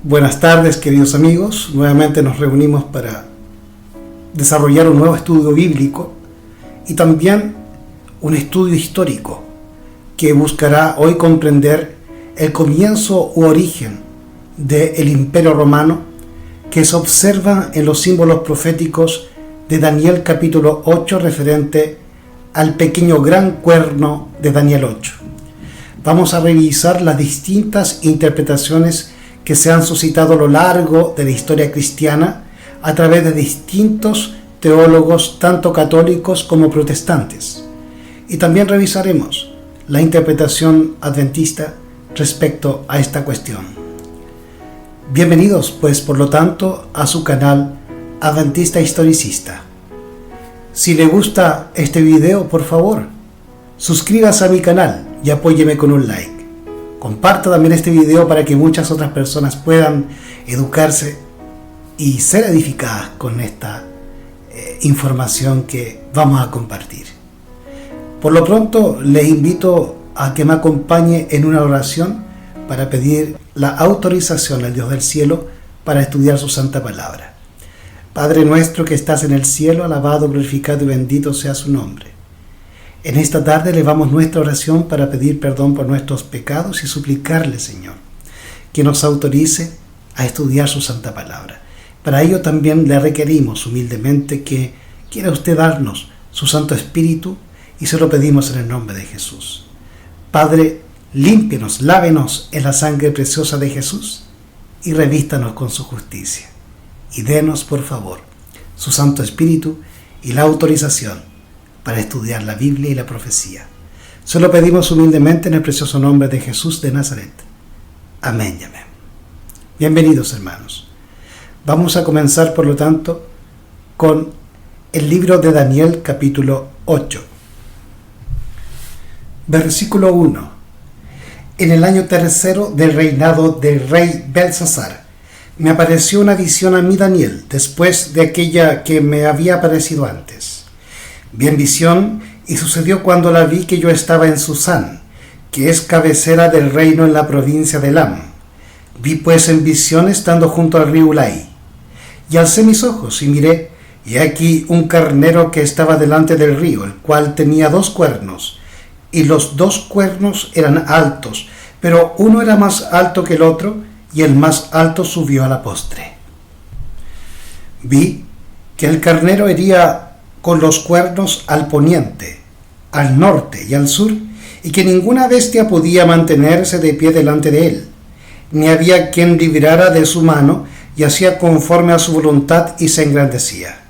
Buenas tardes, queridos amigos. Nuevamente nos reunimos para desarrollar un nuevo estudio bíblico y también un estudio histórico que buscará hoy comprender el comienzo u origen del Imperio Romano que se observa en los símbolos proféticos de Daniel capítulo 8 referente al pequeño gran cuerno de Daniel 8. Vamos a revisar las distintas interpretaciones que se han suscitado a lo largo de la historia cristiana a través de distintos teólogos, tanto católicos como protestantes. Y también revisaremos la interpretación adventista respecto a esta cuestión. Bienvenidos, pues, por lo tanto, a su canal Adventista Historicista. Si le gusta este video, por favor, suscríbase a mi canal y apóyeme con un like. Comparta también este video para que muchas otras personas puedan educarse y ser edificadas con esta información que vamos a compartir. Por lo pronto, les invito a que me acompañe en una oración para pedir la autorización al Dios del cielo para estudiar su santa palabra. Padre nuestro que estás en el cielo, alabado, glorificado y bendito sea su nombre. En esta tarde elevamos nuestra oración para pedir perdón por nuestros pecados y suplicarle, Señor, que nos autorice a estudiar su santa palabra. Para ello también le requerimos humildemente que quiera usted darnos su Santo Espíritu y se lo pedimos en el nombre de Jesús. Padre, límpienos, lávenos en la sangre preciosa de Jesús y revístanos con su justicia. Y denos, por favor, su Santo Espíritu y la autorización para estudiar la Biblia y la profecía. Se lo pedimos humildemente en el precioso nombre de Jesús de Nazaret. Amén y amén. Bienvenidos, hermanos. Vamos a comenzar, por lo tanto, con el libro de Daniel, capítulo 8. Versículo 1. En el año tercero del reinado del rey Belsasar, me apareció una visión a mí, Daniel, después de aquella que me había aparecido antes. Vi en visión, y sucedió cuando la vi que yo estaba en Susán, que es cabecera del reino en la provincia de Elam. Vi pues en visión estando junto al río Ulai. Y alcé mis ojos y miré, y aquí un carnero que estaba delante del río, el cual tenía 2 cuernos, y los 2 cuernos eran altos, pero uno era más alto que el otro, y el más alto subió a la postre. Vi que el carnero hería con los cuernos al poniente, al norte y al sur, y que ninguna bestia podía mantenerse de pie delante de él, ni había quien librara de su mano, y hacía conforme a su voluntad y se engrandecía.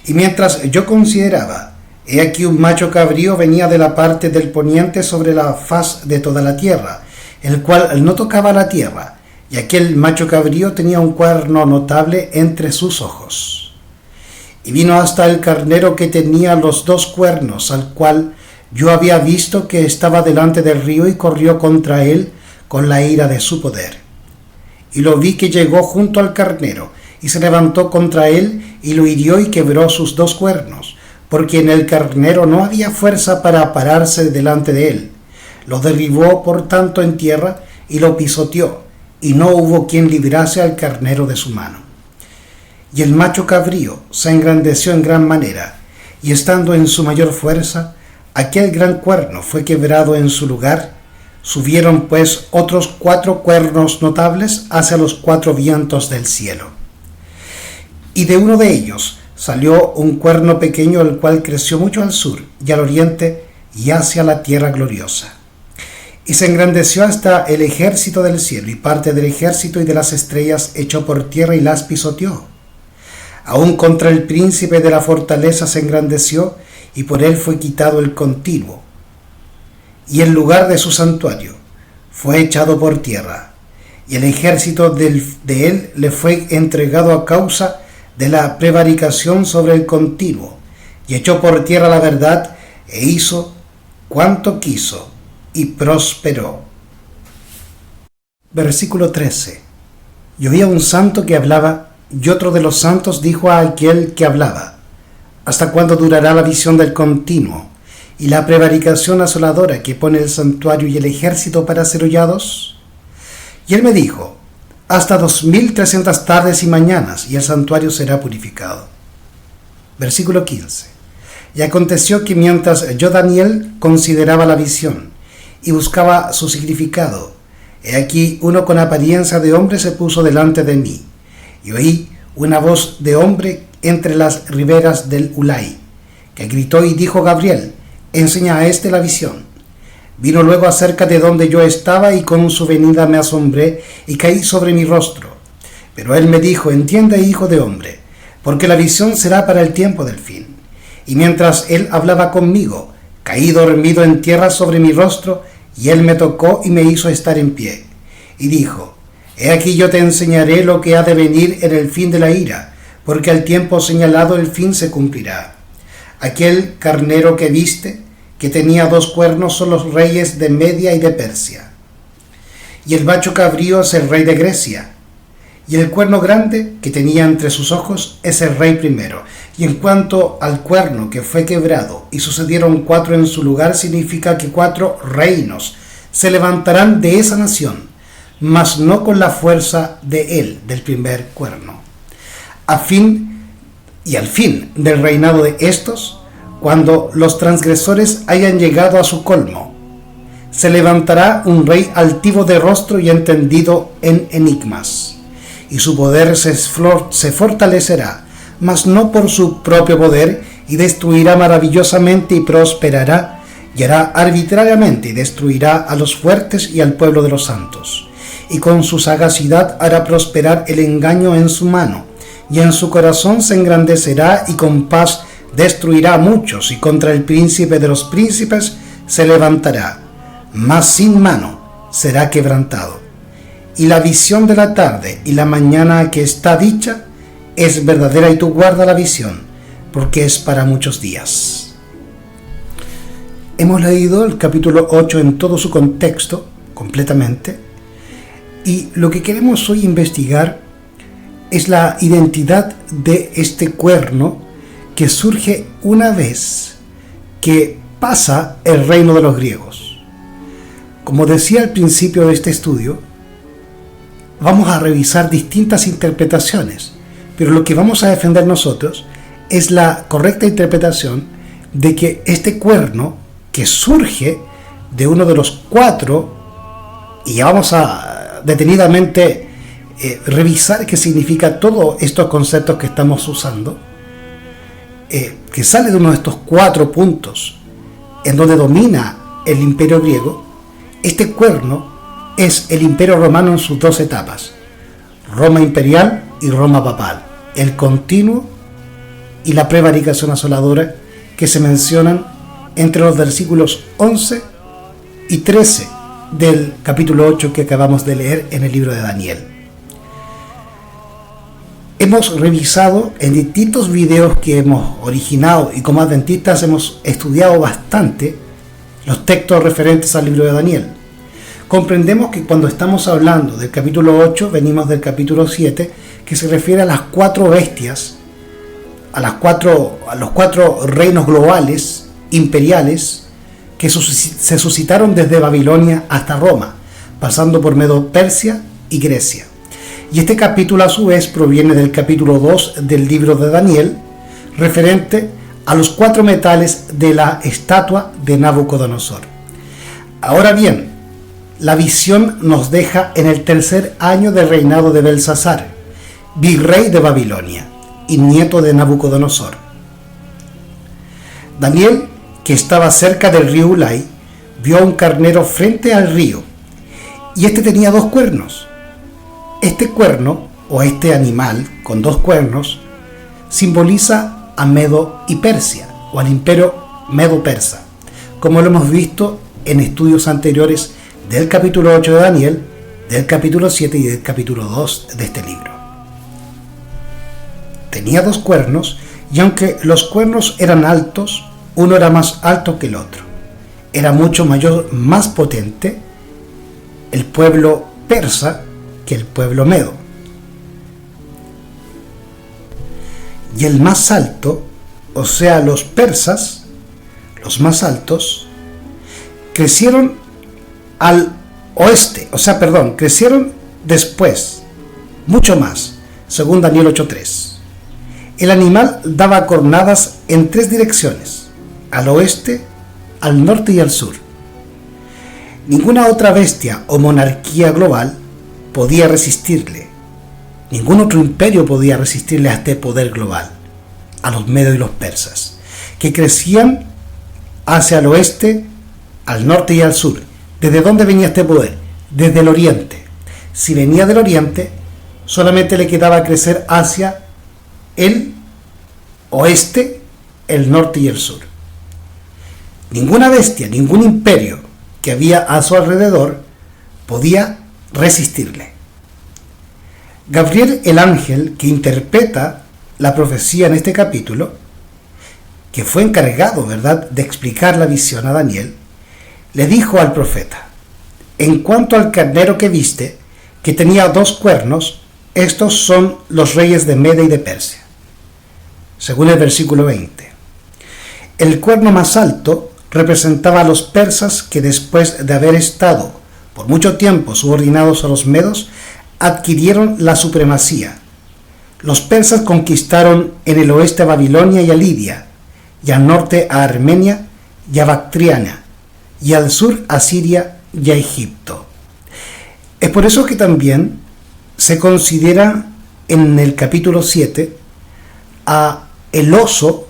Y mientras yo consideraba, he aquí un macho cabrío venía de la parte del poniente sobre la faz de toda la tierra, el cual no tocaba la tierra, y aquel macho cabrío tenía un cuerno notable entre sus ojos. Y vino hasta el carnero que tenía los 2 cuernos, al cual yo había visto que estaba delante del río, y corrió contra él con la ira de su poder. Y lo vi que llegó junto al carnero, y se levantó contra él, y lo hirió y quebró sus 2 cuernos, porque en el carnero no había fuerza para pararse delante de él. Lo derribó por tanto en tierra, y lo pisoteó, y no hubo quien librase al carnero de su mano. Y el macho cabrío se engrandeció en gran manera, y estando en su mayor fuerza, aquel gran cuerno fue quebrado en su lugar. Subieron pues otros 4 cuernos notables hacia los 4 vientos del cielo. Y de uno de ellos salió un cuerno pequeño, el cual creció mucho al sur y al oriente y hacia la tierra gloriosa. Y se engrandeció hasta el ejército del cielo, y parte del ejército y de las estrellas echó por tierra y las pisoteó. Aún contra el príncipe de la fortaleza se engrandeció, y por él fue quitado el continuo. Y el lugar de su santuario fue echado por tierra, y el ejército de él le fue entregado a causa de la prevaricación sobre el continuo, y echó por tierra la verdad, e hizo cuanto quiso, y prosperó. Versículo 13. Y oía un santo que hablaba, y otro de los santos dijo a aquel que hablaba: ¿Hasta cuándo durará la visión del continuo y la prevaricación asoladora que pone el santuario y el ejército para ser hollados? Y él me dijo: hasta 2300 tardes y mañanas, y el santuario será purificado. Versículo 15. Y aconteció que mientras yo, Daniel, consideraba la visión y buscaba su significado, he aquí uno con apariencia de hombre se puso delante de mí, y oí una voz de hombre entre las riberas del Ulai, que gritó y dijo: Gabriel, enseña a este la visión. Vino luego acerca de donde yo estaba, y con su venida me asombré y caí sobre mi rostro. Pero él me dijo: entiende, hijo de hombre, porque la visión será para el tiempo del fin. Y mientras él hablaba conmigo, caí dormido en tierra sobre mi rostro, y él me tocó y me hizo estar en pie. Y dijo: he aquí yo te enseñaré lo que ha de venir en el fin de la ira, porque al tiempo señalado el fin se cumplirá. Aquel carnero que viste, que tenía 2 cuernos, son los reyes de Media y de Persia. Y el macho cabrío es el rey de Grecia. Y el cuerno grande que tenía entre sus ojos es el rey primero. Y en cuanto al cuerno que fue quebrado y sucedieron 4 en su lugar, significa que 4 reinos se levantarán de esa nación, mas no con la fuerza de él, del primer cuerno. Al fin del reinado de estos, cuando los transgresores hayan llegado a su colmo, se levantará un rey altivo de rostro y entendido en enigmas, y su poder se fortalecerá, mas no por su propio poder, y destruirá maravillosamente y prosperará, y hará arbitrariamente y destruirá a los fuertes y al pueblo de los santos. Y con su sagacidad hará prosperar el engaño en su mano, y en su corazón se engrandecerá, y con paz destruirá a muchos, y contra el príncipe de los príncipes se levantará, mas sin mano será quebrantado. Y la visión de la tarde y la mañana que está dicha es verdadera, y tú guarda la visión, porque es para muchos días. Hemos leído el capítulo 8 en todo su contexto, completamente, y lo que queremos hoy investigar es la identidad de este cuerno que surge una vez que pasa el reino de los griegos. Como decía al principio de este estudio, vamos a revisar distintas interpretaciones, pero lo que vamos a defender nosotros es la correcta interpretación de que este cuerno que surge de uno de los 4, y ya vamos a detenidamente revisar qué significa todos estos conceptos que estamos usando, que sale de uno de estos 4 puntos en donde domina el imperio griego. Este cuerno es el imperio romano en sus 2 etapas, Roma imperial y Roma papal, el continuo y la prevaricación asoladora, que se mencionan entre los versículos 11 y 13 del capítulo 8 que acabamos de leer en el libro de Daniel. Hemos revisado en distintos videos que hemos originado, y como adventistas hemos estudiado bastante los textos referentes al libro de Daniel. Comprendemos que cuando estamos hablando del capítulo 8, venimos del capítulo 7, que se refiere a las 4 bestias, a los 4 reinos globales, imperiales, que se suscitaron desde Babilonia hasta Roma, pasando por Medo, Persia y Grecia. Y este capítulo a su vez proviene del capítulo 2 del libro de Daniel, referente a los 4 metales de la estatua de Nabucodonosor. Ahora bien, la visión nos deja en el 3er año del reinado de Belsasar, virrey de Babilonia y nieto de Nabucodonosor. Daniel, que estaba cerca del río Ulai, vio a un carnero frente al río, y este tenía 2 cuernos. Este cuerno, o este animal con 2 cuernos, simboliza a Medo y Persia, o al imperio Medo-Persa, como lo hemos visto en estudios anteriores del capítulo 8 de Daniel, del capítulo 7 y del capítulo 2 de este libro. Tenía 2 cuernos, y aunque los cuernos eran altos, uno era más alto que el otro. Era mucho mayor, más potente el pueblo persa que el pueblo medo. Y el más alto, o sea, los persas, los más altos, crecieron al oeste, crecieron después mucho más, según Daniel 8:3. El animal daba cornadas en 3 direcciones, al oeste, al norte y al sur. Ninguna otra bestia o monarquía global podía resistirle. Ningún otro imperio podía resistirle a este poder global, a los medios y los persas, que crecían hacia el oeste, al norte y al sur. ¿Desde dónde venía este poder? Desde el oriente. Si venía del oriente, solamente le quedaba crecer hacia el oeste, el norte y el sur. Ninguna bestia, ningún imperio que había a su alrededor podía resistirle. Gabriel, el ángel que interpreta la profecía en este capítulo, que fue encargado, ¿verdad?, de explicar la visión a Daniel, le dijo al profeta: en cuanto al carnero que viste, que tenía 2 cuernos, estos son los reyes de Media y de Persia. Según el versículo 20. El cuerno más alto representaba a los persas, que después de haber estado por mucho tiempo subordinados a los medos, adquirieron la supremacía. Los persas conquistaron en el oeste a Babilonia y a Lidia, y al norte a Armenia y a Bactriana, y al sur a Siria y a Egipto. Es por eso que también se considera en el capítulo 7 a el oso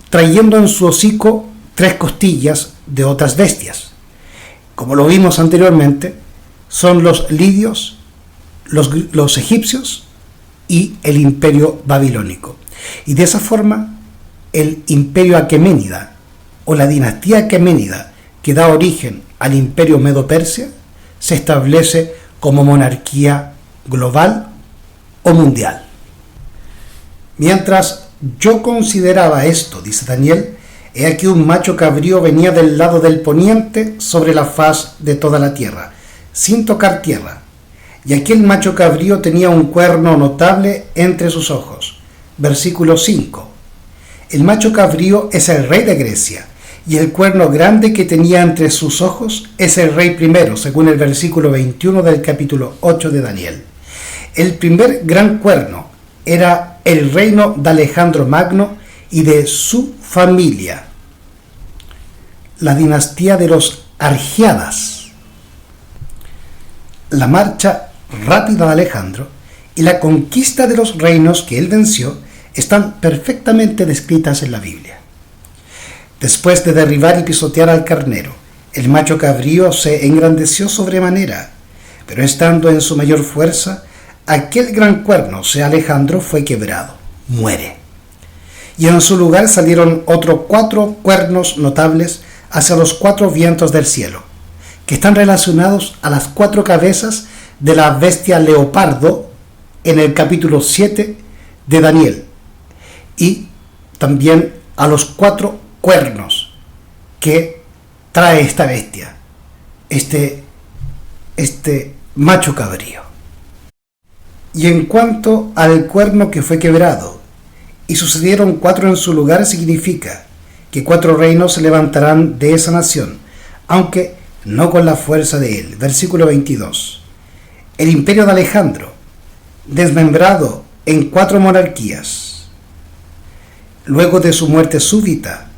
trayendo en su hocico 3 costillas de otras bestias. Como lo vimos anteriormente, son los lidios, los egipcios y el imperio babilónico. Y de esa forma, el imperio aqueménida o la dinastía aqueménida, que da origen al imperio medo-persia, se establece como monarquía global o mundial. Mientras yo consideraba esto, dice Daniel, he aquí un macho cabrío venía del lado del poniente sobre la faz de toda la tierra, sin tocar tierra. Y aquel macho cabrío tenía un cuerno notable entre sus ojos. Versículo 5. El macho cabrío es el rey de Grecia, y el cuerno grande que tenía entre sus ojos es el rey primero, según el versículo 21 del capítulo 8 de Daniel. El primer gran cuerno era el reino de Alejandro Magno y de su familia, la dinastía de los Argiadas. La marcha rápida de Alejandro y la conquista de los reinos que él venció están perfectamente descritas en la Biblia. Después de derribar y pisotear al carnero, el macho cabrío se engrandeció sobremanera, pero estando en su mayor fuerza, aquel gran cuerno, o sea Alejandro, fue quebrado, muere. Y en su lugar salieron otros 4 cuernos notables hacia los 4 vientos del cielo, que están relacionados a las 4 cabezas de la bestia leopardo en el capítulo 7 de Daniel, y también a los 4 cuernos que trae esta bestia, este macho cabrío. Y en cuanto al cuerno que fue quebrado, y sucedieron 4 en su lugar, significa que 4 reinos se levantarán de esa nación, aunque no con la fuerza de él. Versículo 22. El imperio de Alejandro, desmembrado en 4 monarquías, luego de su muerte súbita,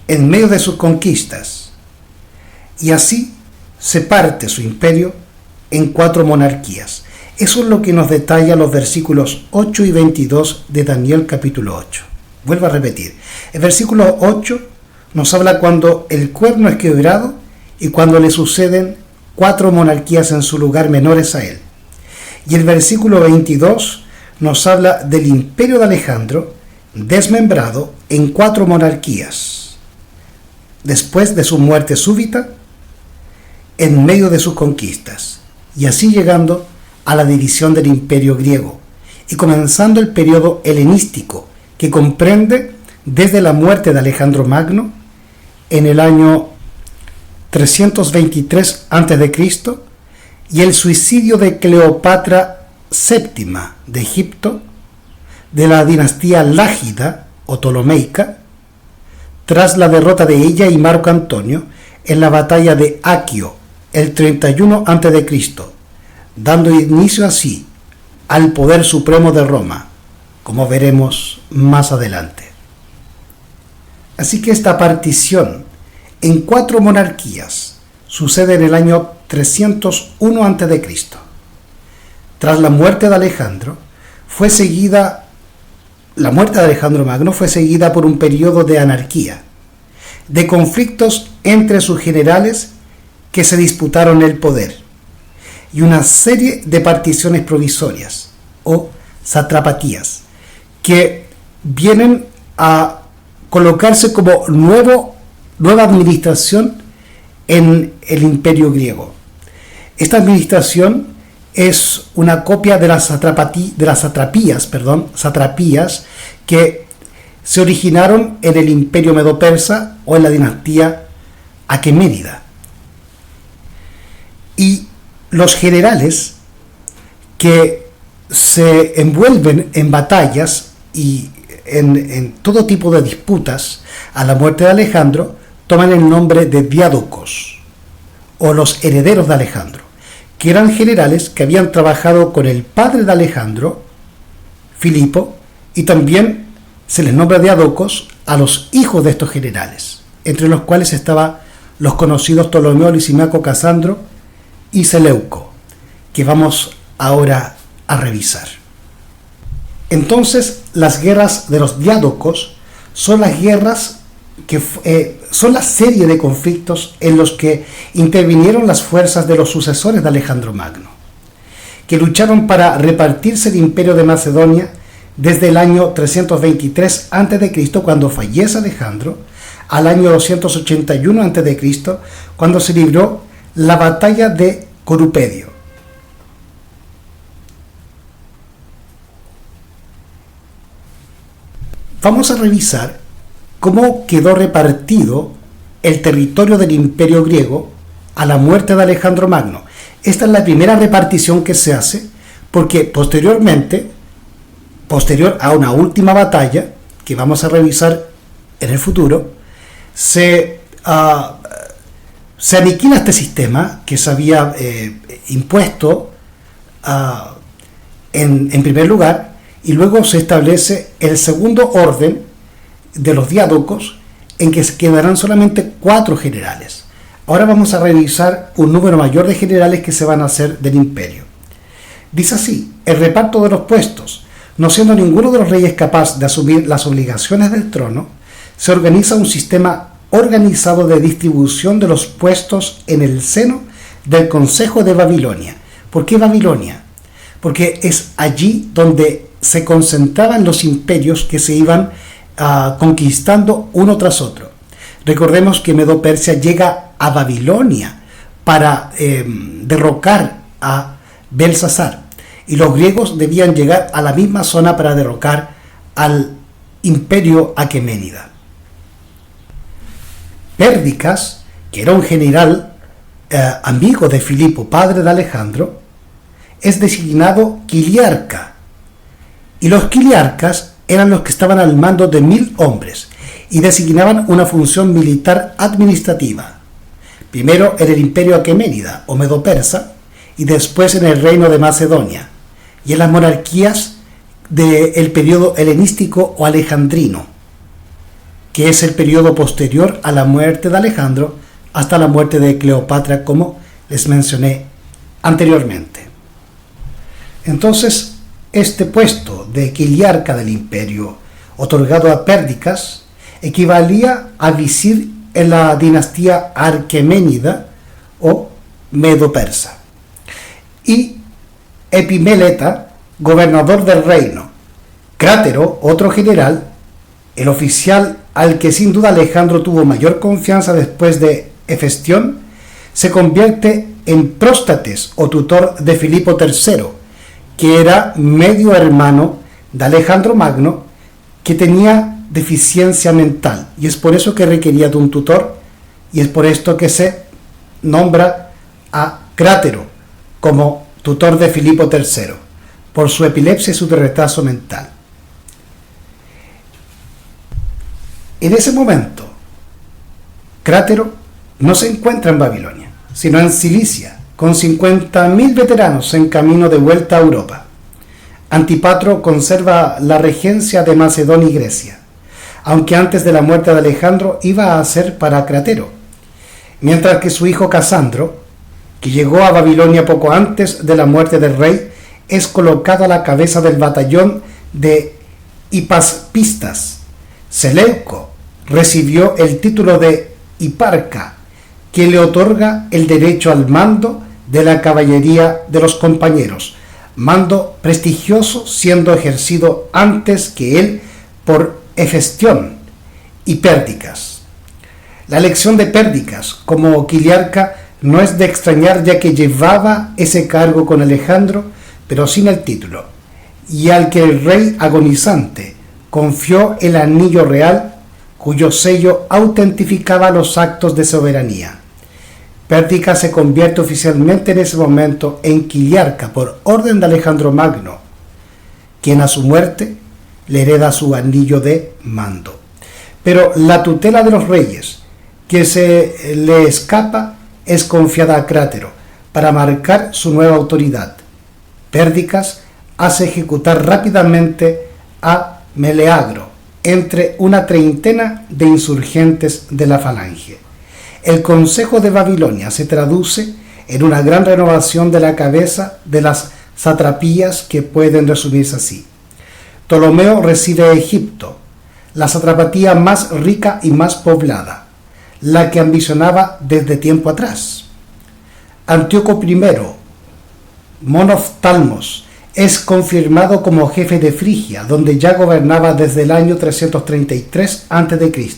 en medio de sus conquistas, y así se parte su imperio en 4 monarquías. Eso es lo que nos detalla los versículos 8 y 22 de Daniel capítulo 8. Vuelvo a repetir. El versículo 8 nos habla cuando el cuerno es quebrado y cuando le suceden 4 monarquías en su lugar menores a él. Y el versículo 22 nos habla del imperio de Alejandro desmembrado en 4 monarquías, después de su muerte súbita, en medio de sus conquistas, y así llegando a la división del imperio griego, y comenzando el periodo helenístico, que comprende desde la muerte de Alejandro Magno en el año 323 a.C. y el suicidio de Cleopatra VII de Egipto, de la dinastía Lágida o Ptolomeica, tras la derrota de ella y Marco Antonio en la batalla de Aquio el 31 a.C., dando inicio así al poder supremo de Roma, como veremos más adelante. Así que esta partición en 4 monarquías sucede en el año 301 a.C. Tras la muerte de Alejandro, la muerte de Alejandro Magno fue seguida por un periodo de anarquía, de conflictos entre sus generales que se disputaron el poder, y una serie de particiones provisorias o satrapatías que vienen a colocarse como nueva administración en el Imperio griego. Esta administración es una copia de las satrapías que se originaron en el Imperio Medo-Persa o en la dinastía Aqueménida. Y los generales que se envuelven en batallas y en todo tipo de disputas a la muerte de Alejandro toman el nombre de diádocos o los herederos de Alejandro, que eran generales que habían trabajado con el padre de Alejandro, Filipo, y también se les nombra diádocos a los hijos de estos generales, entre los cuales estaban los conocidos Ptolomeo, Lisimaco, Casandro y Seleuco, que vamos ahora a revisar. Entonces, las guerras de los diádocos son las guerras que son la serie de conflictos en los que intervinieron las fuerzas de los sucesores de Alejandro Magno, que lucharon para repartirse el imperio de Macedonia desde el año 323 a.C., cuando fallece Alejandro, al año 281 a.C., cuando se libró la batalla de Corupedio. Vamos a revisar cómo quedó repartido el territorio del Imperio griego a la muerte de Alejandro Magno. Esta es la primera repartición que se hace, porque posterior a una última batalla, que vamos a revisar en el futuro, se aniquila este sistema que se había impuesto en primer lugar, y luego se establece el segundo orden de los diádocos, en que quedarán solamente 4 generales. Ahora vamos a revisar un número mayor de generales que se van a hacer del imperio. Dice así: el reparto de los puestos. No siendo ninguno de los reyes capaz de asumir las obligaciones del trono, se organiza un sistema organizado de distribución de los puestos en el seno del Consejo de Babilonia. ¿Por qué Babilonia? Porque es allí donde se concentraban los imperios que se iban conquistando uno tras otro. Recordemos que Medo-Persia llega a Babilonia para derrocar a Belsasar, y los griegos debían llegar a la misma zona para derrocar al imperio aqueménida. Pérdicas, que era un general amigo de Filipo, padre de Alejandro, es designado quiliarca, y los quiliarcas eran los que estaban al mando de 1000 hombres y designaban una función militar administrativa, primero en el imperio aqueménida o medo-persa y después en el reino de Macedonia y en las monarquías del periodo helenístico o alejandrino, que es el periodo posterior a la muerte de Alejandro hasta la muerte de Cleopatra, como les mencioné anteriormente. Entonces, este puesto de quiliarca del imperio, otorgado a Pérdicas, equivalía a visir en la dinastía Aqueménida o Medo-Persa, y Epimeleta, gobernador del reino. Crátero, otro general, el oficial al que sin duda Alejandro tuvo mayor confianza después de Hefestión, se convierte en próstates o tutor de Filipo III, que era medio hermano de Alejandro Magno, que tenía deficiencia mental, y es por eso que requería de un tutor, y es por esto que se nombra a Crátero como tutor de Filipo III, por su epilepsia y su retraso mental. En ese momento, Crátero no se encuentra en Babilonia, sino en Cilicia, con 50.000 veteranos en camino de vuelta a Europa. Antipatro conserva la regencia de Macedonia y Grecia, aunque antes de la muerte de Alejandro iba a ser paracratero, mientras que su hijo Casandro, que llegó a Babilonia poco antes de la muerte del rey, es colocado a la cabeza del batallón de hipaspistas. Seleuco recibió el título de hiparca, que le otorga el derecho al mando de la caballería de los compañeros, mando prestigioso siendo ejercido antes que él por Hefestión y Pérdicas. La elección de Pérdicas como quiliarca no es de extrañar, ya que llevaba ese cargo con Alejandro, pero sin el título, y al que el rey agonizante confió el anillo real, cuyo sello autentificaba los actos de soberanía. Pérdicas se convierte oficialmente en ese momento en quiliarca por orden de Alejandro Magno, quien a su muerte le hereda su anillo de mando. Pero la tutela de los reyes, que se le escapa, es confiada a Crátero para marcar su nueva autoridad. Pérdicas hace ejecutar rápidamente a Meleagro entre una treintena de insurgentes de la falange. El Consejo de Babilonia se traduce en una gran renovación de la cabeza de las satrapías, que pueden resumirse así. Ptolomeo recibe Egipto, la satrapía más rica y más poblada, la que ambicionaba desde tiempo atrás. Antíoco I, Monoftalmos, es confirmado como jefe de Frigia, donde ya gobernaba desde el año 333 a.C.,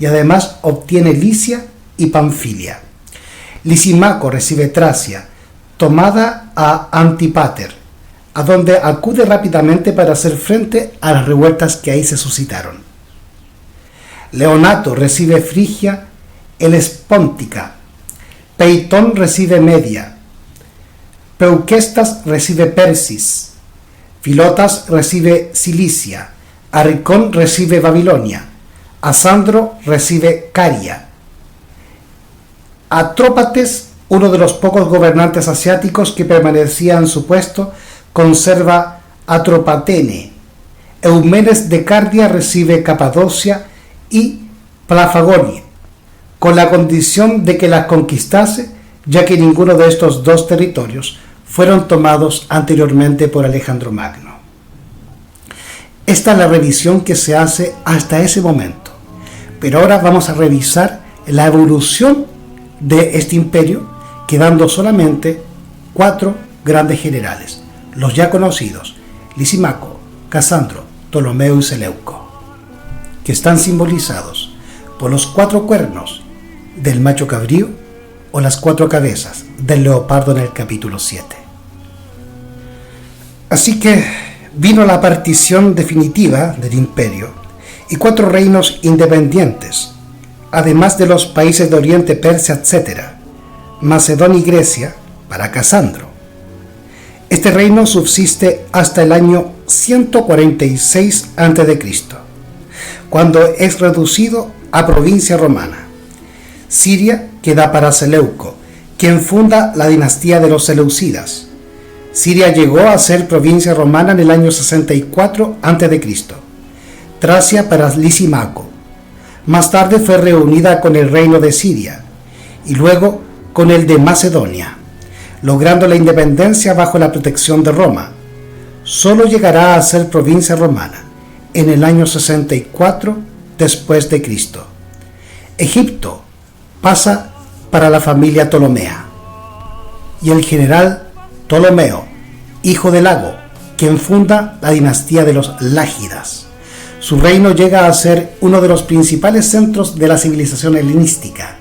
y además obtiene Licia y Panfilia. Lisimaco recibe Tracia, tomada a Antipater, a donde acude rápidamente para hacer frente a las revueltas que ahí se suscitaron. Leonato recibe Frigia Helespóntica, Peitón recibe Media, Peuquestas recibe Persis, Filotas recibe Cilicia, Arricón recibe Babilonia, Asandro recibe Caria. Atrópates, uno de los pocos gobernantes asiáticos que permanecía en su puesto, conserva Atropatene. Eumenes de Cardia recibe Capadocia y Plafagonia, con la condición de que las conquistase, ya que ninguno de estos dos territorios fueron tomados anteriormente por Alejandro Magno. Esta es la revisión que se hace hasta ese momento, pero ahora vamos a revisar la evolución de este imperio, quedando solamente 4 grandes generales, los ya conocidos Lisimaco, Casandro, Ptolomeo y Seleuco, que están simbolizados por los 4 cuernos del macho cabrío o las 4 cabezas del leopardo en el capítulo 7. Así que vino la partición definitiva del imperio y 4 reinos independientes, además de los países de Oriente, Persia, etc., Macedonia y Grecia, para Casandro. Este reino subsiste hasta el año 146 a.C., cuando es reducido a provincia romana. Siria queda para Seleuco, quien funda la dinastía de los Seleucidas. Siria llegó a ser provincia romana en el año 64 a.C. Tracia para Lisimaco. Más tarde fue reunida con el reino de Siria y luego con el de Macedonia, logrando la independencia bajo la protección de Roma. Solo llegará a ser provincia romana en el año 64 después de Cristo. Egipto pasa para la familia Ptolomea y el general Ptolomeo, hijo de Lago, quien funda la dinastía de los Lágidas. Su reino llega a ser uno de los principales centros de la civilización helenística.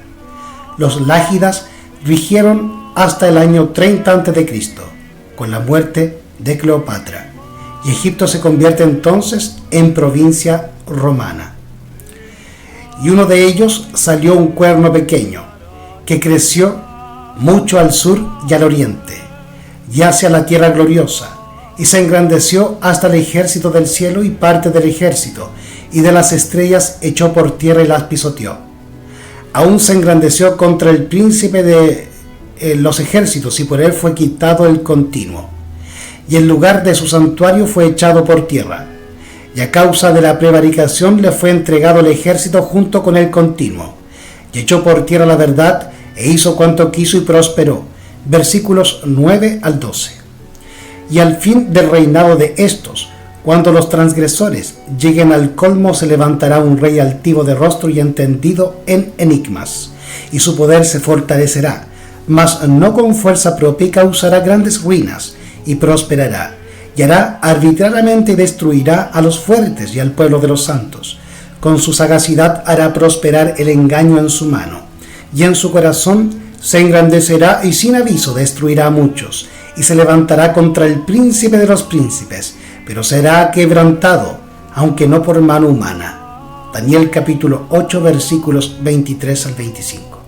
Los Lágidas rigieron hasta el año 30 a.C., con la muerte de Cleopatra, y Egipto se convierte entonces en provincia romana. Y uno de ellos salió un cuerno pequeño, que creció mucho al sur y al oriente, y hacia la tierra gloriosa, y se engrandeció hasta el ejército del cielo y parte del ejército, y de las estrellas echó por tierra y las pisoteó. Aún se engrandeció contra el príncipe de los ejércitos, y por él fue quitado el continuo. y el lugar de su santuario fue echado por tierra, y a causa de la prevaricación le fue entregado el ejército junto con el continuo, y echó por tierra la verdad, e hizo cuanto quiso y prosperó. Versículos 9 al 12. Y al fin del reinado de estos, cuando los transgresores lleguen al colmo, se levantará un rey altivo de rostro y entendido en enigmas, y su poder se fortalecerá, mas no con fuerza propia, y causará grandes ruinas, y prosperará, y hará arbitrariamente y destruirá a los fuertes y al pueblo de los santos. Con su sagacidad hará prosperar el engaño en su mano, y en su corazón se engrandecerá y sin aviso destruirá a muchos, y se levantará contra el príncipe de los príncipes, pero será quebrantado, aunque no por mano humana. Daniel capítulo 8 versículos 23 al 25.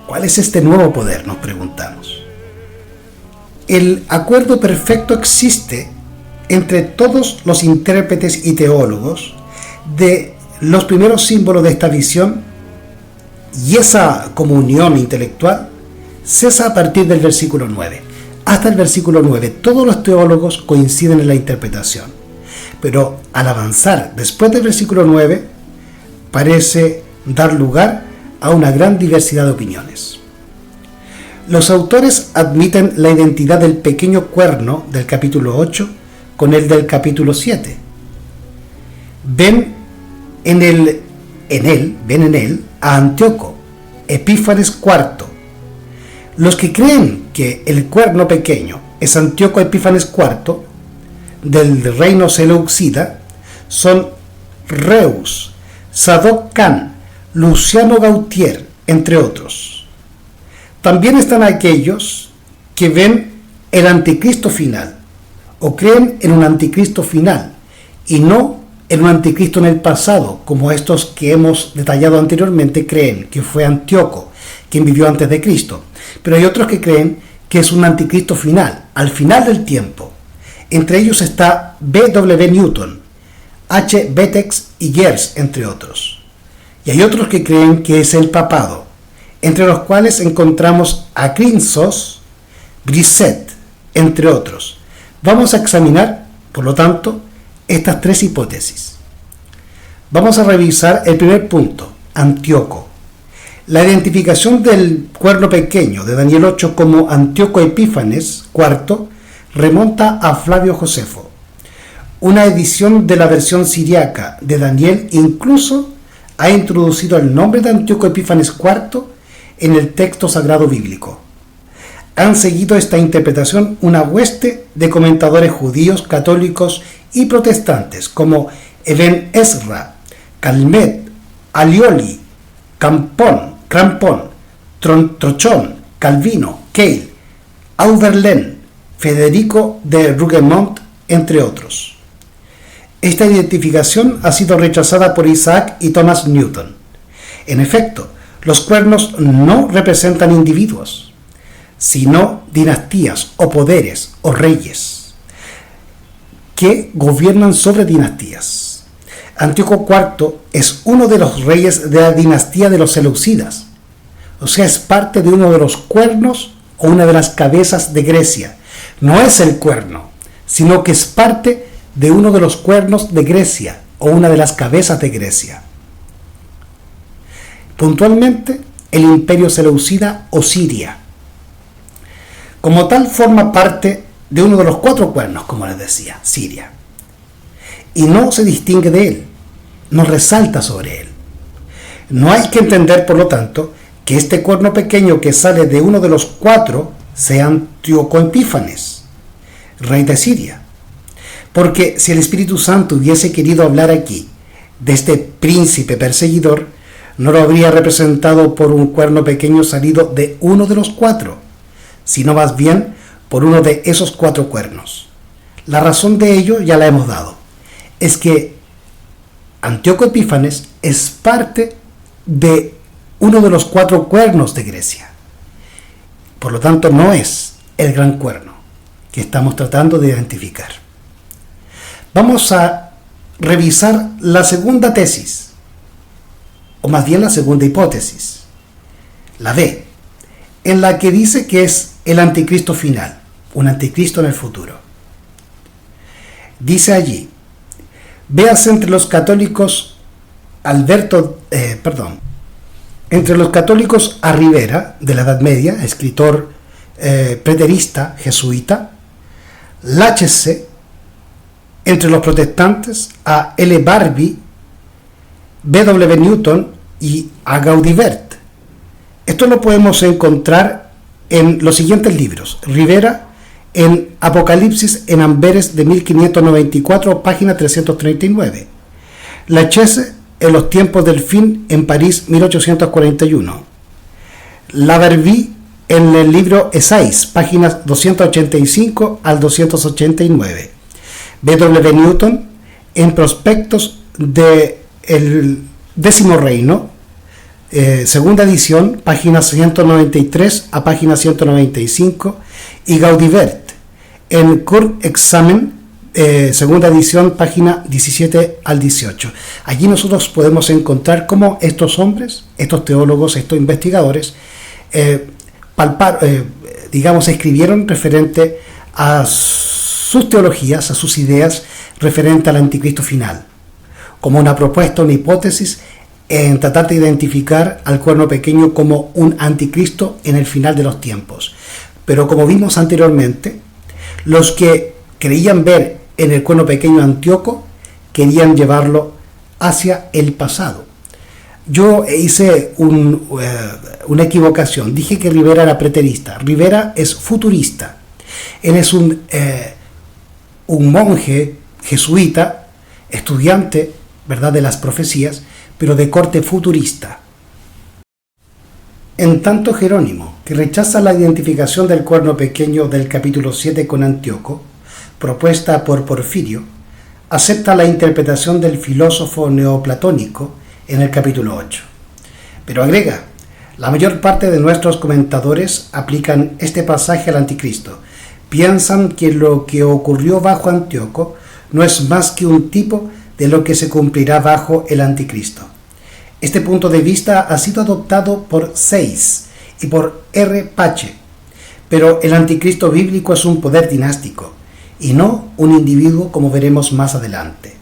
¿Cuál es este nuevo poder?, nos preguntamos. El acuerdo perfecto existe entre todos los intérpretes y teólogos de los primeros símbolos de esta visión, y esa comunión intelectual cesa a partir del versículo 9. Hasta el versículo 9 todos los teólogos coinciden en la interpretación, pero al avanzar después del versículo 9 parece dar lugar a una gran diversidad de opiniones. Los autores admiten la identidad del pequeño cuerno del capítulo 8 con el del capítulo 7. Ven en él a Antíoco, Epífanes IV. Los que creen que el cuerno pequeño es Antíoco Epífanes IV del reino seleucida son Reus, Sadoc Can, Luciano Gautier, entre otros. También están aquellos que ven el anticristo final, o creen en un anticristo final, y no en un anticristo en el pasado, como estos que hemos detallado anteriormente creen que fue Antíoco, quien vivió antes de Cristo. Pero hay otros que creen que es un anticristo final, al final del tiempo. Entre ellos está B.W. Newton, H. Betex y Gers, entre otros. Y hay otros que creen que es el papado, entre los cuales encontramos a Crinsos, Brisset, entre otros. Vamos a examinar, por lo tanto, estas tres hipótesis. Vamos a revisar el primer punto, Antíoco. La identificación del cuerno pequeño de Daniel 8 como Antíoco Epífanes IV remonta a Flavio Josefo. Una edición de la versión siriaca de Daniel incluso ha introducido el nombre de Antíoco Epífanes IV en el texto sagrado bíblico. Han seguido esta interpretación una hueste de comentadores judíos, católicos y protestantes como Eben Ezra, Calmet, Alioli, Crampon, Trochon, Calvino, Keil, Auverlaine, Federico de Rougemont, entre otros. Esta identificación ha sido rechazada por Isaac y Thomas Newton. En efecto, los cuernos no representan individuos, sino dinastías o poderes o reyes que gobiernan sobre dinastías. Antíoco IV es uno de los reyes de la dinastía de los seleucidas, o sea, es parte de uno de los cuernos o una de las cabezas de Grecia. No es el cuerno, sino que es parte de uno de los cuernos de Grecia o una de las cabezas de Grecia. Puntualmente, el imperio seleucida o Siria. Como tal, forma parte de uno de los cuatro cuernos, como les decía, Siria. Y no se distingue de él, no resalta sobre él. No hay que entender, por lo tanto, que este cuerno pequeño que sale de uno de los cuatro sea Antíoco Epífanes, rey de Siria. Porque si el Espíritu Santo hubiese querido hablar aquí de este príncipe perseguidor, no lo habría representado por un cuerno pequeño salido de uno de los cuatro, sino más bien por uno de esos cuatro cuernos. La razón de ello ya la hemos dado. Es que Antíoco Epífanes es parte de uno de los cuatro cuernos de Grecia. Por lo tanto, no es el gran cuerno que estamos tratando de identificar. Vamos a revisar la segunda tesis, o más bien la segunda hipótesis, la B, en la que dice que es el anticristo final. un anticristo en el futuro. Dice allí: véase entre los católicos entre los católicos a Rivera, de la Edad Media, escritor preterista jesuita; Lachese, entre los protestantes, a L. Barbie, W. Newton y a Gaudibert. Esto lo podemos encontrar en los siguientes libros. Rivera en Apocalipsis en Amberes de 1594, página 339. Lachese en Los tiempos del fin en París, 1841. Barbie en el libro Esais, páginas 285 al 289. W. Newton en Prospectos de El Décimo Reino, segunda edición, páginas 193 a página 195, y Gaudibert en Kurzexamen, segunda edición, página 17 al 18. Allí nosotros podemos encontrar cómo estos hombres, estos teólogos, estos investigadores, escribieron referente a sus teologías, a sus ideas referente al anticristo final, como una propuesta, una hipótesis en tratar de identificar al cuerno pequeño como un anticristo en el final de los tiempos. Pero como vimos anteriormente, los que creían ver en el cuerno pequeño Antíoco querían llevarlo hacia el pasado. Yo hice una equivocación. Dije que Rivera era preterista. Rivera es futurista. Él es un monje jesuita, estudiante, ¿verdad?, de las profecías, pero de corte futurista. En tanto, Jerónimo, que rechaza la identificación del cuerno pequeño del capítulo 7 con Antíoco, propuesta por Porfirio, acepta la interpretación del filósofo neoplatónico en el capítulo 8. Pero agrega: la mayor parte de nuestros comentadores aplican este pasaje al anticristo. Piensan que lo que ocurrió bajo Antíoco no es más que un tipo de lo que se cumplirá bajo el anticristo. Este punto de vista ha sido adoptado por Seyss y por R. Pache, pero el anticristo bíblico es un poder dinástico y no un individuo, como veremos más adelante.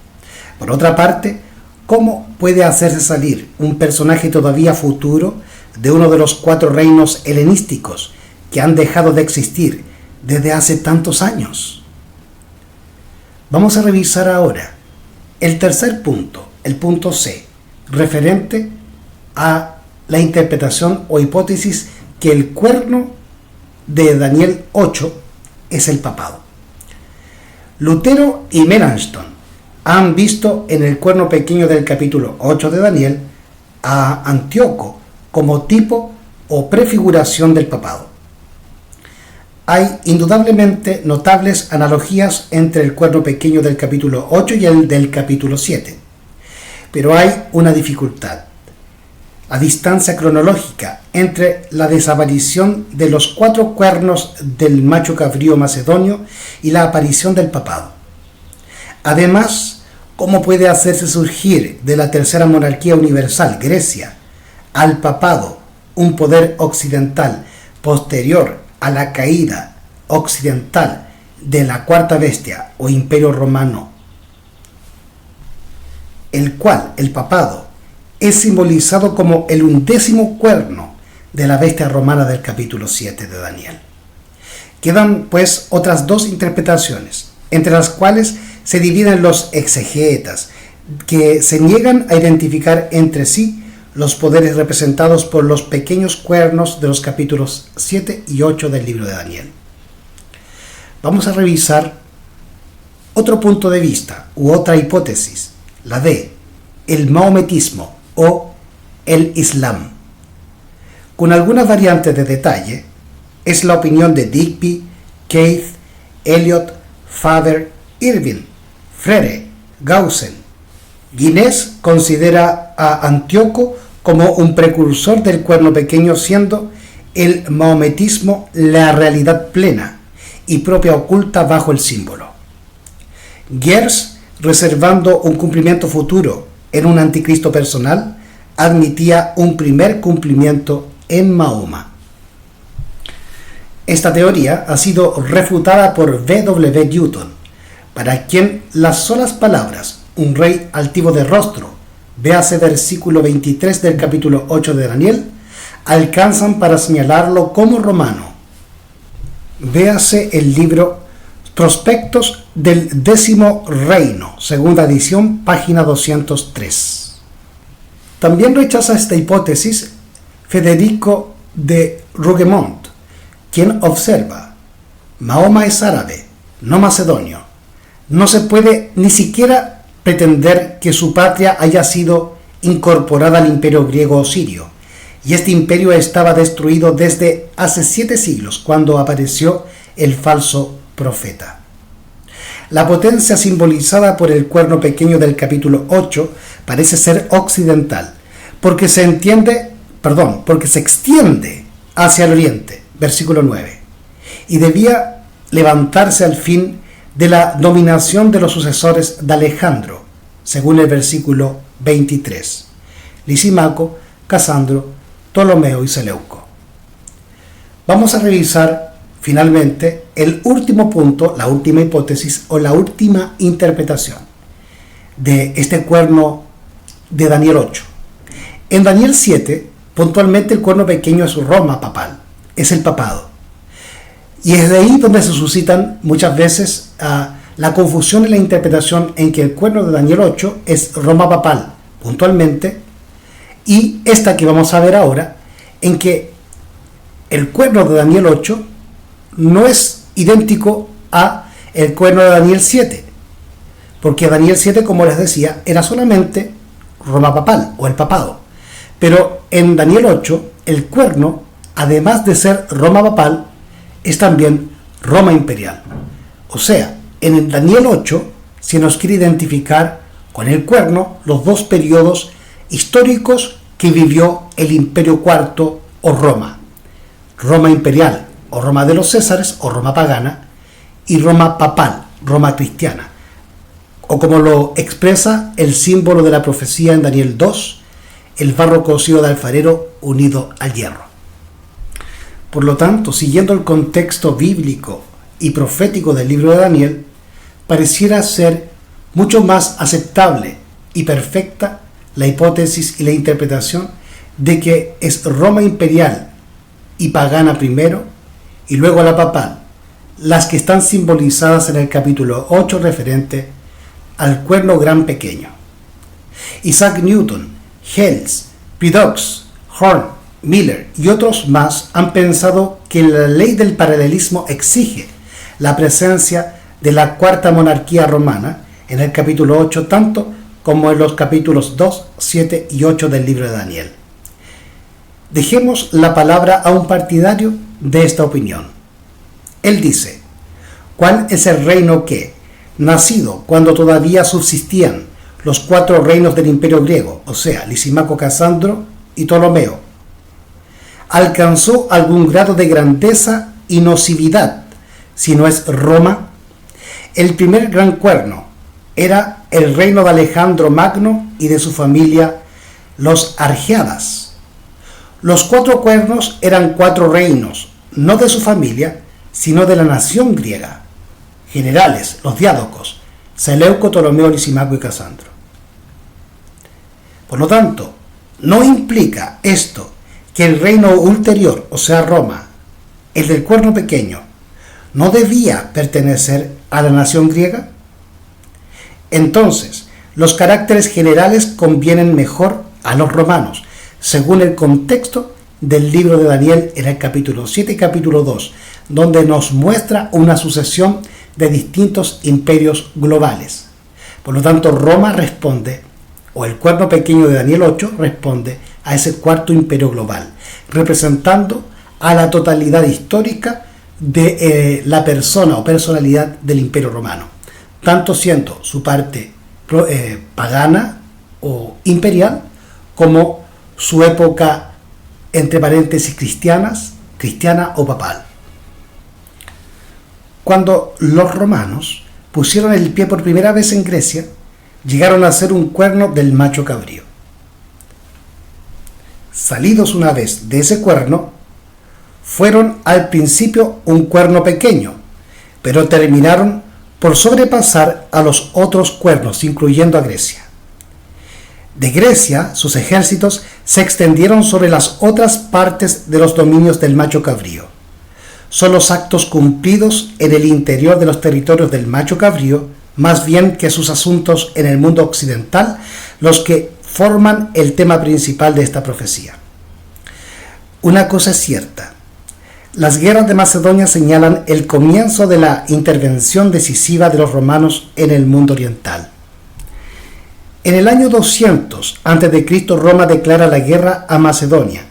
Por otra parte, ¿cómo puede hacerse salir un personaje todavía futuro de uno de los 4 reinos helenísticos que han dejado de existir desde hace tantos años? Vamos a revisar ahora el tercer punto, el punto C, referente a la interpretación o hipótesis que el cuerno de Daniel 8 es el papado. Lutero y Melanchthon han visto en el cuerno pequeño del capítulo 8 de Daniel a Antíoco como tipo o prefiguración del papado. Hay indudablemente notables analogías entre el cuerno pequeño del capítulo 8 y el del capítulo 7. Pero hay una dificultad: la distancia cronológica entre la desaparición de los 4 cuernos del macho cabrío macedonio y la aparición del papado. Además, ¿cómo puede hacerse surgir de la tercera monarquía universal, Grecia, al papado un poder occidental posterior a la caída occidental de la cuarta bestia o imperio romano, el cual, el papado, es simbolizado como el 11º cuerno de la bestia romana del capítulo 7 de Daniel? Quedan pues otras 2 interpretaciones, entre las cuales se dividen los exegetas, que se niegan a identificar entre sí los poderes representados por los pequeños cuernos de los capítulos 7 y 8 del libro de Daniel. Vamos a revisar otro punto de vista u otra hipótesis, la de el maometismo o el Islam. Con algunas variantes de detalle, es la opinión de Digby, Keith, Eliot, Faber, Irving, Frere, Gaussen. Guinness considera a Antíoco como un precursor del cuerno pequeño, siendo el maometismo la realidad plena y propia oculta bajo el símbolo. Gers, reservando un cumplimiento futuro en un anticristo personal, admitía un primer cumplimiento en Mahoma. Esta teoría ha sido refutada por W. Newton, para quien las solas palabras un rey altivo de rostro, véase versículo 23 del capítulo 8 de Daniel, alcanzan para señalarlo como romano. Véase el libro Prospectos del Décimo Reino, segunda edición, página 203. También rechaza esta hipótesis Federico de Rougemont, quien observa: Mahoma es árabe, no macedonio. No se puede ni siquiera pretender que su patria haya sido incorporada al imperio griego o sirio, y este imperio estaba destruido desde hace 7 siglos, cuando apareció el falso profeta. La potencia simbolizada por el cuerno pequeño del capítulo 8 parece ser occidental, porque se extiende hacia el oriente, versículo 9, y debía levantarse al fin de la dominación de los sucesores de Alejandro, según el versículo 23, Lisímaco, Casandro, Ptolomeo y Seleuco. Vamos a revisar finalmente el último punto, la última hipótesis o la última interpretación de este cuerno de Daniel 8. En Daniel 7, puntualmente el cuerno pequeño es Roma papal, es el papado. Y es de ahí donde se suscitan muchas veces la confusión en la interpretación en que el cuerno de Daniel 8 es Roma papal, puntualmente, y esta que vamos a ver ahora, en que el cuerno de Daniel 8 no es idéntico a el cuerno de Daniel 7, porque Daniel 7, como les decía, era solamente Roma papal o el papado, pero en Daniel 8 el cuerno, además de ser Roma papal, es también Roma imperial. O sea, en el Daniel 8 se nos quiere identificar con el cuerno los dos periodos históricos que vivió el Imperio IV o Roma. Roma imperial o Roma de los Césares o Roma pagana, y Roma papal, Roma cristiana, o como lo expresa el símbolo de la profecía en Daniel 2, el barro cocido de alfarero unido al hierro. Por lo tanto, siguiendo el contexto bíblico y profético del libro de Daniel, pareciera ser mucho más aceptable y perfecta la hipótesis y la interpretación de que es Roma imperial y pagana primero y luego la papal, las que están simbolizadas en el capítulo 8 referente al cuerno gran pequeño. Isaac Newton, Hales, Prideaux, Horn, Miller y otros más han pensado que la ley del paralelismo exige la presencia de la cuarta monarquía romana en el capítulo 8, tanto como en los capítulos 2, 7 y 8 del libro de Daniel. Dejemos la palabra a un partidario de esta opinión. Él dice: ¿cuál es el reino que, nacido cuando todavía subsistían los 4 reinos del imperio griego, o sea, Lisímaco, Casandro y Ptolomeo, alcanzó algún grado de grandeza y nocividad, si no es Roma? El primer gran cuerno era el reino de Alejandro Magno y de su familia, los Argeadas. Los 4 cuernos eran 4 reinos, no de su familia, sino de la nación griega. Generales, los diádocos, Seleuco, Ptolomeo, Lisímaco y Casandro. Por lo tanto, no implica esto que el reino ulterior, o sea Roma, el del cuerno pequeño, no debía pertenecer a la nación griega. Entonces, los caracteres generales convienen mejor a los romanos, según el contexto del libro de Daniel en el capítulo 7 y capítulo 2, donde nos muestra una sucesión de distintos imperios globales. Por lo tanto, Roma responde, o el cuerno pequeño de Daniel 8 responde a ese cuarto imperio global, representando a la totalidad histórica de la persona o personalidad del imperio romano, tanto siendo su parte pagana o imperial como su época, entre paréntesis, cristiana o papal. Cuando los romanos pusieron el pie por primera vez en Grecia, llegaron a ser un cuerno del macho cabrío. Salidos una vez de ese cuerno, fueron al principio un cuerno pequeño, pero terminaron por sobrepasar a los otros cuernos, incluyendo a Grecia. De Grecia, sus ejércitos se extendieron sobre las otras partes de los dominios del macho cabrío. Son los actos cumplidos en el interior de los territorios del macho cabrío, más bien que sus asuntos en el mundo occidental, los que forman el tema principal de esta profecía. Una cosa es cierta: las guerras de Macedonia señalan el comienzo de la intervención decisiva de los romanos en el mundo oriental. En el año 200 a.C., Roma declara la guerra a Macedonia,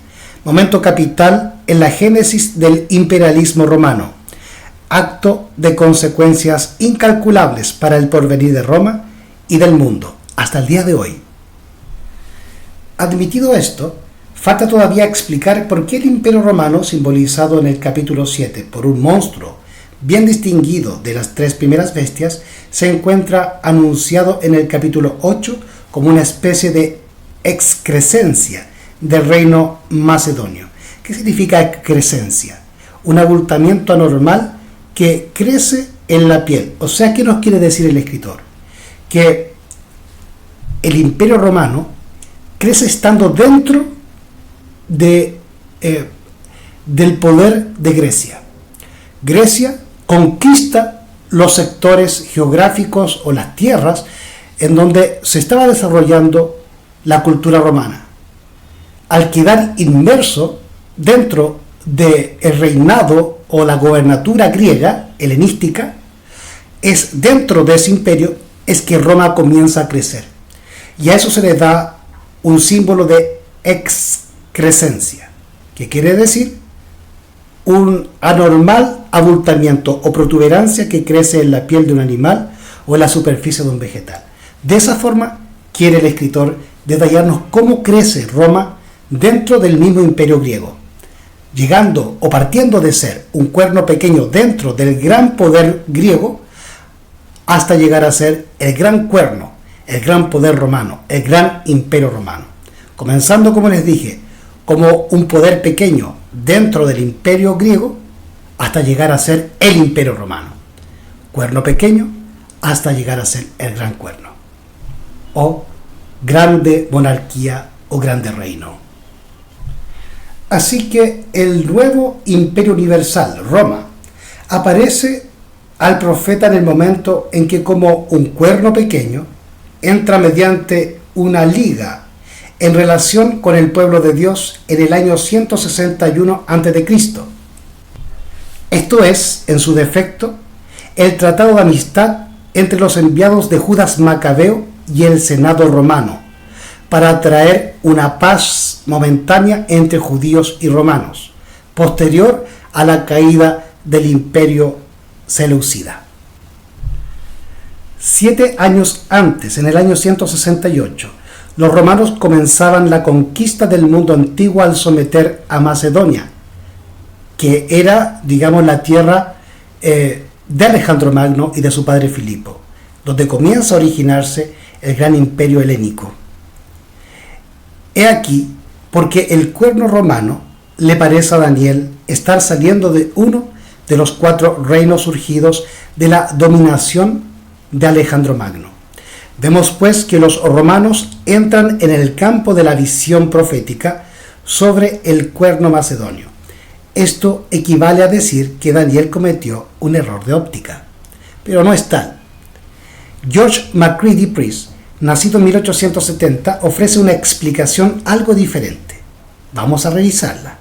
momento capital en la génesis del imperialismo romano, acto de consecuencias incalculables para el porvenir de Roma y del mundo, hasta el día de hoy. Admitido esto, falta todavía explicar por qué el Imperio Romano, simbolizado en el capítulo 7 por un monstruo bien distinguido de las tres primeras bestias, se encuentra anunciado en el capítulo 8 como una especie de excrescencia del reino macedonio. ¿Qué significa excrescencia? Un abultamiento anormal que crece en la piel. O sea, ¿qué nos quiere decir el escritor? Que el Imperio Romano crece estando dentro del poder de Grecia. Grecia conquista los sectores geográficos o las tierras en donde se estaba desarrollando la cultura romana. Al quedar inmerso dentro del reinado o la gobernatura griega, helenística, es dentro de ese imperio es que Roma comienza a crecer. Y a eso se le da un símbolo de excrescencia, que quiere decir un anormal abultamiento o protuberancia que crece en la piel de un animal o en la superficie de un vegetal. De esa forma quiere el escritor detallarnos cómo crece Roma dentro del mismo imperio griego, llegando o partiendo de ser un cuerno pequeño dentro del gran poder griego hasta llegar a ser el gran cuerno, el gran poder romano, el gran imperio romano. Comenzando, como les dije, como un poder pequeño dentro del imperio griego hasta llegar a ser el imperio romano. Cuerno pequeño hasta llegar a ser el gran cuerno, o grande monarquía o grande reino. Así que el nuevo imperio universal, Roma, aparece al profeta en el momento en que, como un cuerno pequeño, entra mediante una liga en relación con el pueblo de Dios en el año 161 a.C. Esto es, en su defecto, el tratado de amistad entre los enviados de Judas Macabeo y el Senado romano, para traer una paz momentánea entre judíos y romanos, posterior a la caída del imperio seleucida. 7 años antes, en el año 168, los romanos comenzaban la conquista del mundo antiguo al someter a Macedonia, que era, digamos, la tierra de Alejandro Magno y de su padre Filipo, donde comienza a originarse el gran imperio helénico. He aquí porque el cuerno romano le parece a Daniel estar saliendo de uno de los 4 reinos surgidos de la dominación de Alejandro Magno. Vemos pues que los romanos entran en el campo de la visión profética sobre el cuerno macedonio. Esto equivale a decir que Daniel cometió un error de óptica, pero no es tal. George Macready Priest, nacido en 1870, ofrece una explicación algo diferente. Vamos a revisarla.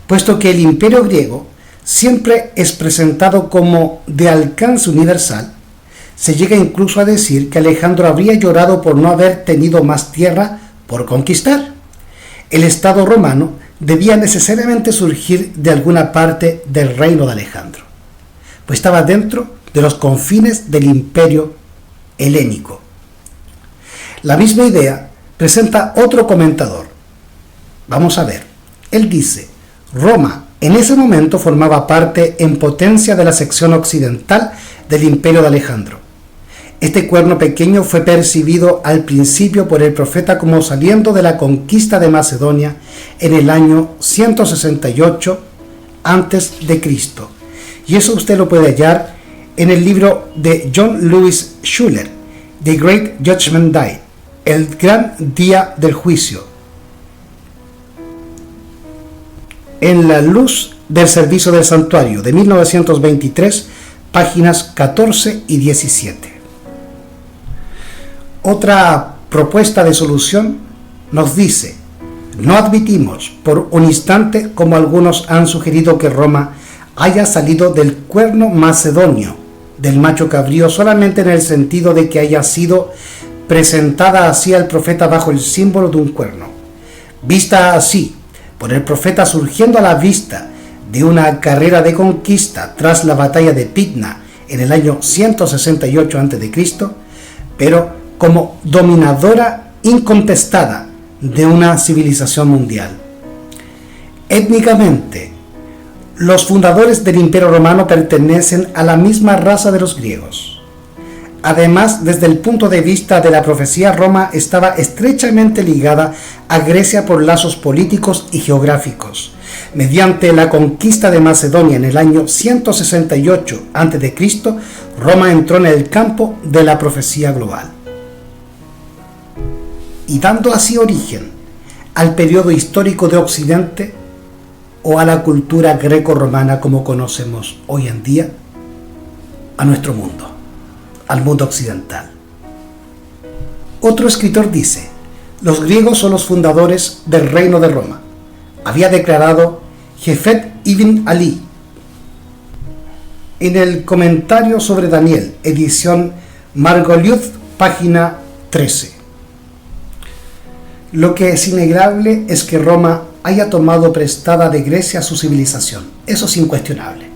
Puesto que el imperio griego siempre es presentado como de alcance universal, se llega incluso a decir que Alejandro habría llorado por no haber tenido más tierra por conquistar. El Estado romano debía necesariamente surgir de alguna parte del reino de Alejandro, pues estaba dentro de los confines del imperio helénico. La misma idea presenta otro comentador. Vamos a ver. Él dice: Roma en ese momento formaba parte en potencia de la sección occidental del imperio de Alejandro. Este cuerno pequeño fue percibido al principio por el profeta como saliendo de la conquista de Macedonia en el año 168 antes de Cristo. Y eso usted lo puede hallar en el libro de John Lewis Schuller, The Great Judgment Day, el gran día del juicio, en La luz del servicio del santuario, de 1923, páginas 14 y 17. Otra propuesta de solución nos dice: no admitimos por un instante, como algunos han sugerido, que Roma haya salido del cuerno macedonio del macho cabrío solamente en el sentido de que haya sido presentada así al profeta bajo el símbolo de un cuerno. Vista así por el profeta surgiendo a la vista de una carrera de conquista tras la batalla de Pydna en el año 168 a.C., pero como dominadora incontestada de una civilización mundial. Étnicamente, los fundadores del Imperio Romano pertenecen a la misma raza de los griegos. Además, desde el punto de vista de la profecía, Roma estaba estrechamente ligada a Grecia por lazos políticos y geográficos. Mediante la conquista de Macedonia en el año 168 a.C., Roma entró en el campo de la profecía global, y dando así origen al periodo histórico de Occidente, o a la cultura greco-romana como conocemos hoy en día, a nuestro mundo, al mundo occidental. Otro escritor dice: los griegos son los fundadores del reino de Roma. Había declarado Jefet ibn Ali en el comentario sobre Daniel, edición Margoliouth, página 13. Lo que es innegable es que Roma haya tomado prestada de Grecia su civilización. Eso es incuestionable.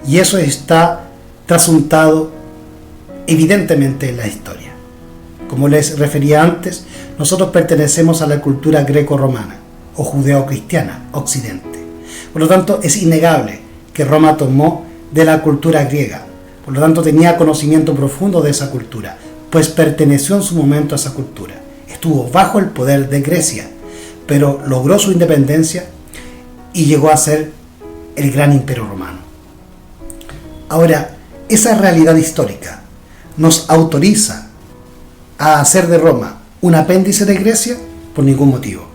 Y eso está trasuntado evidentemente en la historia. Como les refería antes, nosotros pertenecemos a la cultura greco-romana o judeo-cristiana, occidente. Por lo tanto, es innegable que Roma tomó de la cultura griega. Por lo tanto, tenía conocimiento profundo de esa cultura, pues perteneció en su momento a esa cultura. Estuvo bajo el poder de Grecia, pero logró su independencia y llegó a ser el gran imperio romano. Ahora, esa realidad histórica nos autoriza a hacer de Roma un apéndice de Grecia por ningún motivo.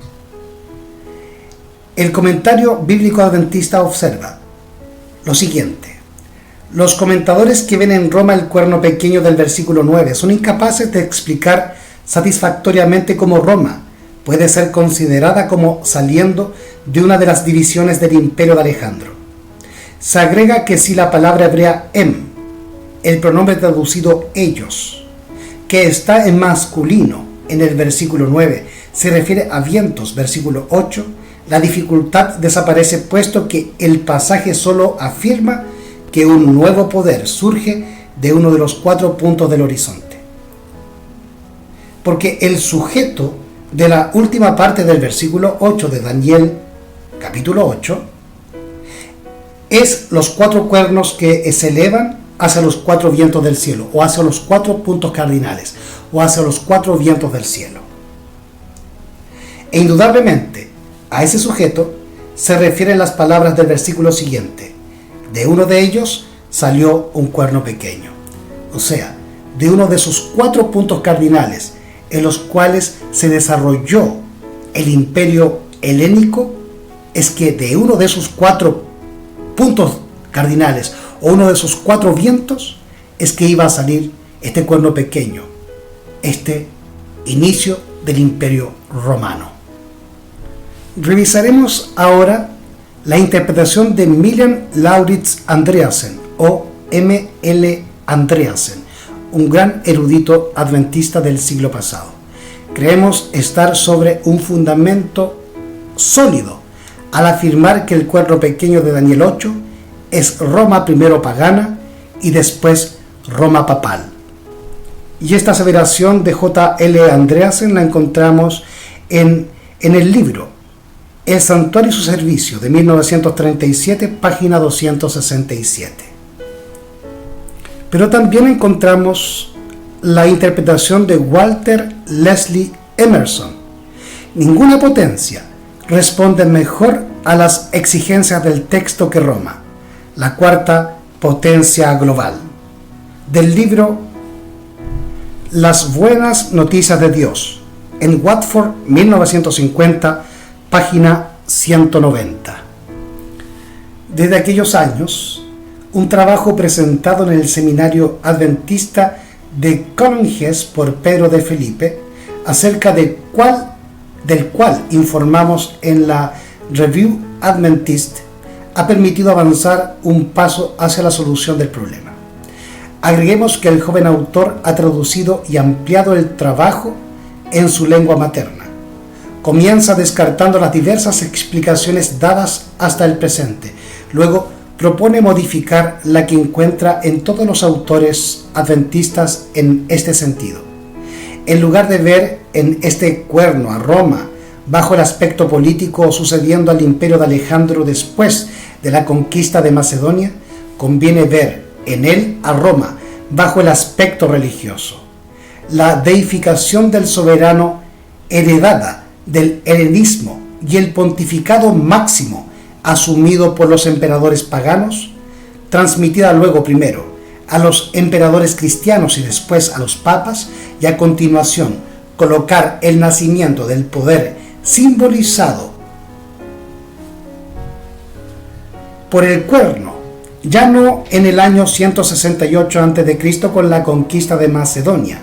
El comentario bíblico adventista observa lo siguiente: los comentadores que ven en Roma el cuerno pequeño del versículo 9 son incapaces de explicar satisfactoriamente cómo Roma puede ser considerada como saliendo de una de las divisiones del imperio de Alejandro. Se agrega que si la palabra hebrea el pronombre traducido ellos, que está en masculino en el versículo 9, se refiere a vientos, versículo 8, la dificultad desaparece, puesto que el pasaje solo afirma que un nuevo poder surge de uno de los 4 puntos del horizonte. Porque el sujeto de la última parte del versículo 8 de Daniel, capítulo 8, es los 4 cuernos que se elevan hacia los 4 vientos del cielo, o hacia los 4 puntos cardinales, o hacia los 4 vientos del cielo. E indudablemente, a ese sujeto se refieren las palabras del versículo siguiente: de uno de ellos salió un cuerno pequeño. O sea, de uno de sus 4 puntos cardinales en los cuales se desarrolló el imperio helénico, es que de uno de esos 4 puntos cardinales, o uno de esos 4 vientos, es que iba a salir este cuerno pequeño, este inicio del imperio romano. Revisaremos ahora la interpretación de Milian Laurits Andreasen, o M.L. Andreasen, un gran erudito adventista del siglo pasado. Creemos estar sobre un fundamento sólido al afirmar que el cuerno pequeño de Daniel 8 es Roma primero pagana y después Roma papal. Y esta aseveración de J.L. Andreasen la encontramos en el libro El Santuario y su Servicio, de 1937, página 267. Pero también encontramos la interpretación de Walter Leslie Emerson. Ninguna potencia responde mejor a las exigencias del texto que Roma, la cuarta potencia global. Del libro Las buenas noticias de Dios, en Watford, 1950, página 190. Desde aquellos años, un trabajo presentado en el Seminario Adventista de Colonges por Pedro de Felipe, acerca del cual informamos en la Review Adventist, ha permitido avanzar un paso hacia la solución del problema. Agreguemos que el joven autor ha traducido y ampliado el trabajo en su lengua materna. Comienza descartando las diversas explicaciones dadas hasta el presente. Luego propone modificar la que encuentra en todos los autores adventistas en este sentido. En lugar de ver en este cuerno a Roma bajo el aspecto político sucediendo al imperio de Alejandro después de la conquista de Macedonia, conviene ver en él a Roma bajo el aspecto religioso. La deificación del soberano heredada del helenismo y el pontificado máximo asumido por los emperadores paganos, transmitida luego primero a los emperadores cristianos y después a los papas, y a continuación colocar el nacimiento del poder simbolizado por el cuerno, ya no en el año 168 a.C. con la conquista de Macedonia,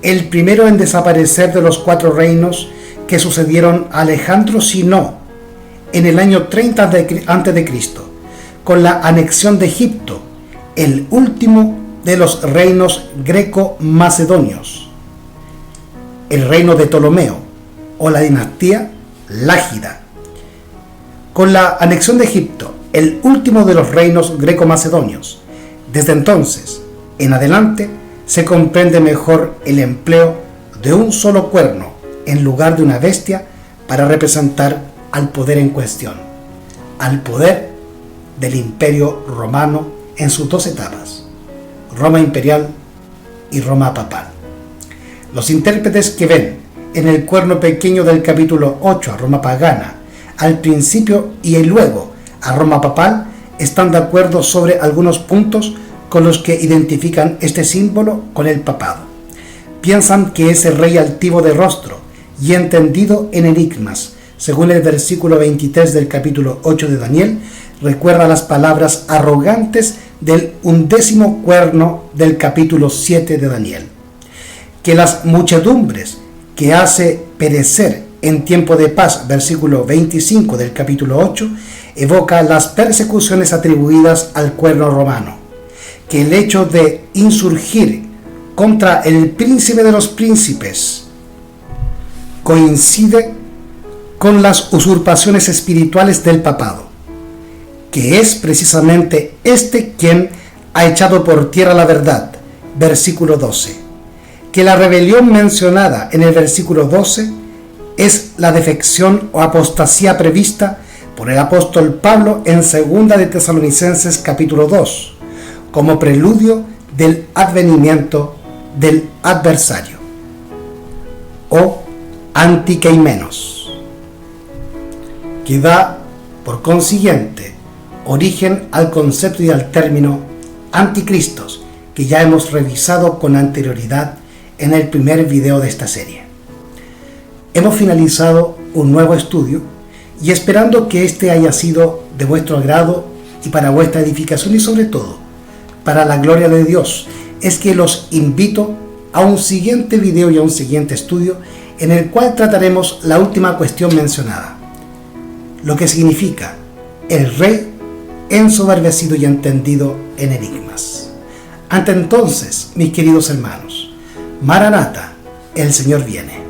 el primero en desaparecer de los 4 reinos que sucedieron a Alejandro, sino en el año 30 a.C., con la anexión de Egipto, el último de los reinos greco-macedonios, el reino de Ptolomeo o la dinastía Lágida. Con la anexión de Egipto, el último de los reinos greco-macedonios. Desde entonces en adelante se comprende mejor el empleo de un solo cuerno en lugar de una bestia para representar al poder en cuestión, al poder del Imperio Romano en sus 2 etapas, Roma imperial y Roma papal. Los intérpretes que ven en el cuerno pequeño del capítulo 8 a Roma pagana al principio y luego a Roma papal están de acuerdo sobre algunos puntos con los que identifican este símbolo con el papado. Piensan que ese rey altivo de rostro y entendido en enigmas, según el versículo 23 del capítulo 8 de Daniel, recuerda las palabras arrogantes del 11º cuerno del capítulo 7 de Daniel. Que las muchedumbres que hace perecer en tiempo de paz, versículo 25 del capítulo 8, evoca las persecuciones atribuidas al cuerno romano. Que el hecho de insurgir contra el príncipe de los príncipes coincide con las usurpaciones espirituales del papado, que es precisamente este quien ha echado por tierra la verdad, versículo 12. Que la rebelión mencionada en el versículo 12 es la defección o apostasía prevista por el apóstol Pablo en 2 de Tesalonicenses capítulo 2, como preludio del advenimiento del adversario, o antikeimenos, que da, por consiguiente, origen al concepto y al término anticristos, que ya hemos revisado con anterioridad en el primer video de esta serie. Hemos finalizado un nuevo estudio y esperando que este haya sido de vuestro agrado y para vuestra edificación y sobre todo para la gloria de Dios, es que los invito a un siguiente video y a un siguiente estudio en el cual trataremos la última cuestión mencionada, lo que significa el rey ensoberbecido y entendido en enigmas. Hasta entonces, mis queridos hermanos, Maranata, el Señor viene.